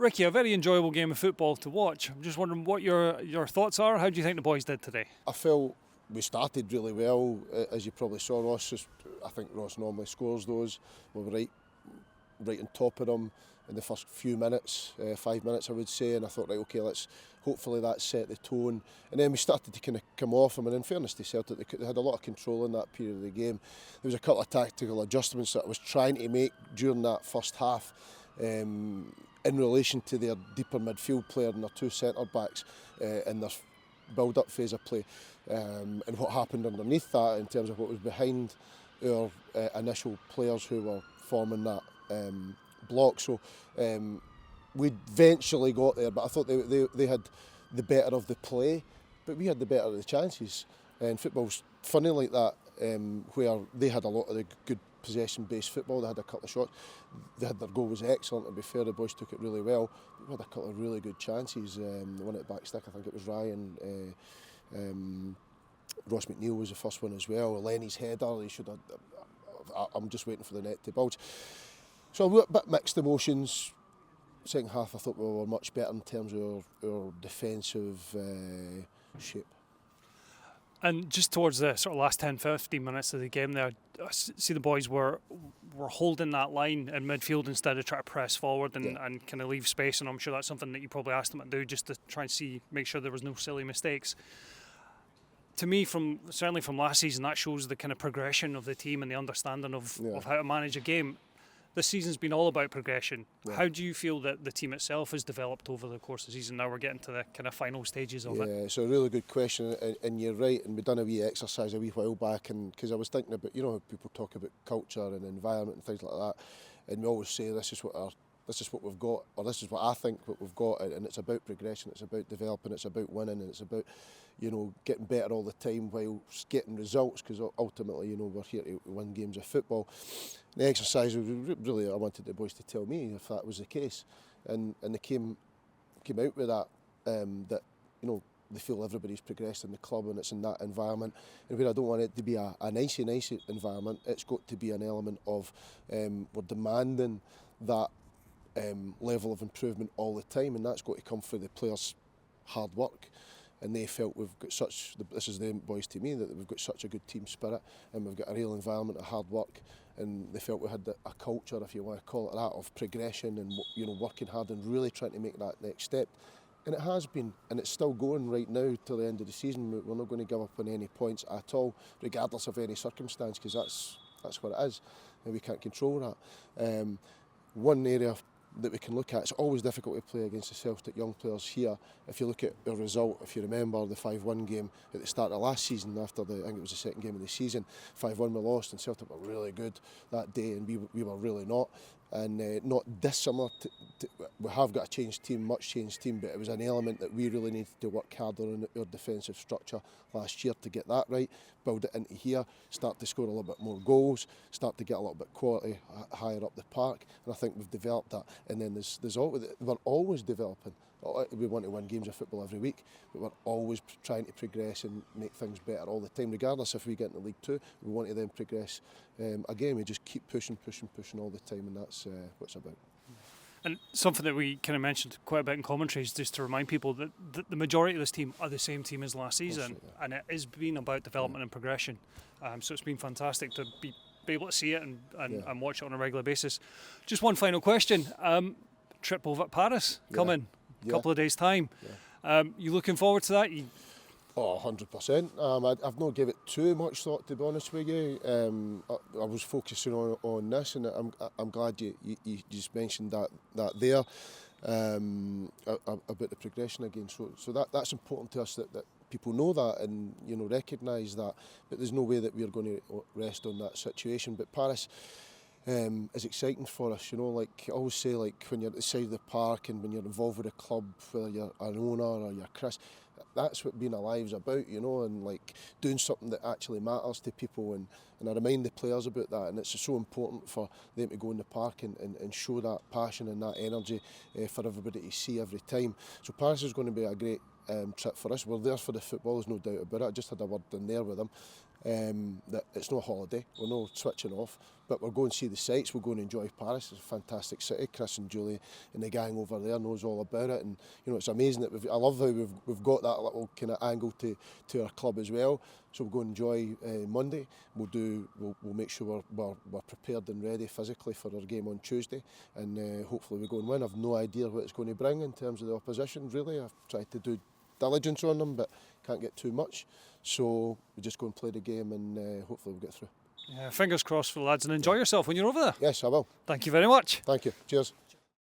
Ricky, a very enjoyable game of football to watch. I'm just wondering what your thoughts are. How do you think the boys did today? I felt we started really well, as you probably saw. I think Ross normally scores those. We were right on top of them in the first few minutes, 5 minutes I would say, and I thought, right, okay, hopefully that set the tone. And then we started to kind of come off them, and in fairness to Celtic, they had a lot of control in that period of the game. There was a couple of tactical adjustments that I was trying to make during that first half, in relation to their deeper midfield player and their two centre-backs in their build-up phase of play, and what happened underneath that in terms of what was behind our initial players who were forming that block. So we eventually got there, but I thought they had the better of the play, but we had the better of the chances. And football's funny like that, where they had a lot of the good possession-based football. They had a couple of shots. Their goal was excellent, to be fair. The boys took it really well. We had a couple of really good chances. The one at the back stick, I think it was Ryan. Ross McNeil was the first one as well. Lenny's header, he should have. I'm just waiting for the net to bulge. So a bit mixed emotions. Second half, I thought we were much better in terms of our defensive shape. And just towards the sort of last 10-15 minutes of the game there, I see the boys were holding that line in midfield instead of trying to press forward and kind of leave space, and I'm sure that's something that you probably asked them to do just to try and make sure there was no silly mistakes. To me, certainly from last season, that shows the kind of progression of the team and the understanding of how to manage a game. This season's been all about progression. Yeah. How do you feel that the team itself has developed over the course of the season? Now we're getting to the kind of final stages of it. Yeah, it's a really good question, and you're right. And we've done a wee exercise a wee while back, and because I was thinking about, how people talk about culture and environment and things like that, and we always say this is what we've got, or this is what I think what we've got, and it's about progression, it's about developing, it's about winning, and it's about getting better all the time while getting results, because ultimately we're here to win games of football. The exercise was really, I wanted the boys to tell me if that was the case, and they came out with that, that they feel everybody's progressed in the club and it's in that environment, and where I don't want it to be a nicey environment, it's got to be an element of we're demanding that level of improvement all the time, and that's got to come through the players' hard work. And they felt we've got this is the boys to me, that we've got such a good team spirit, and we've got a real environment of hard work, and they felt we had a culture, if you want to call it that, of progression and working hard and really trying to make that next step. And it has been, and it's still going right now till the end of the season. We're not going to give up on any points at all, regardless of any circumstance, because that's what it is, and we can't control that. One area that we can look at, it's always difficult to play against the Celtic young players here. If you look at the result, if you remember the 5-1 game at the start of last season, after I think it was the second game of the season, 5-1 we lost, and Celtic were really good that day, and we were really not. And not dissimilar we have got a changed team, much changed team, but it was an element that we really needed to work harder on our defensive structure last year to get that right, build it into here, start to score a little bit more goals, start to get a little bit quality higher up the park, and I think we've developed that. And then we're always developing. We want to win games of football every week, but we're always trying to progress and make things better all the time, regardless if we get into League 2. We want to then progress. Again, we just keep pushing all the time, and that's what it's about. And something that we kind of mentioned quite a bit in commentary is just to remind people that the majority of this team are the same team as last season, and it has been about development and progression. So it's been fantastic to be able to see it and watch it on a regular basis. Just one final question. Trip over at Paris coming. Couple of days' time. You looking forward to that? 100%. I've not given it too much thought, to be honest with you. I was focusing on this, and I'm glad you just mentioned that there about the progression again. So that's important to us, that people know that and recognise that. But there's no way that we're going to rest on that situation. But Paris is exciting for us, like I always say, like when you're at the side of the park and when you're involved with a club, whether you're an owner or you're Chris, that's what being alive's about, and like doing something that actually matters to people, and I remind the players about that, and it's so important for them to go in the park and show that passion and that energy for everybody to see every time. So Paris is going to be a great trip for us. We're there for the football, there's no doubt about it. I just had a word in there with them. that it's no holiday, we're not switching off, but we're going to see the sights, we're going to enjoy Paris. It's a fantastic city. Chris and Julie and the gang over there knows all about it, and it's amazing that I love how we've got that little kind of angle to our club as well. So we'll go and enjoy Monday. We'll make sure we're prepared and ready physically for our game on Tuesday, and hopefully we go and win. I've no idea what it's going to bring in terms of the opposition. Really, I've tried to do diligence on them, but can't get too much. So we just go and play the game, and hopefully we'll get through. Yeah, fingers crossed for the lads, and enjoy yourself when you're over there. Yes, I will. Thank you very much. Thank you. Cheers.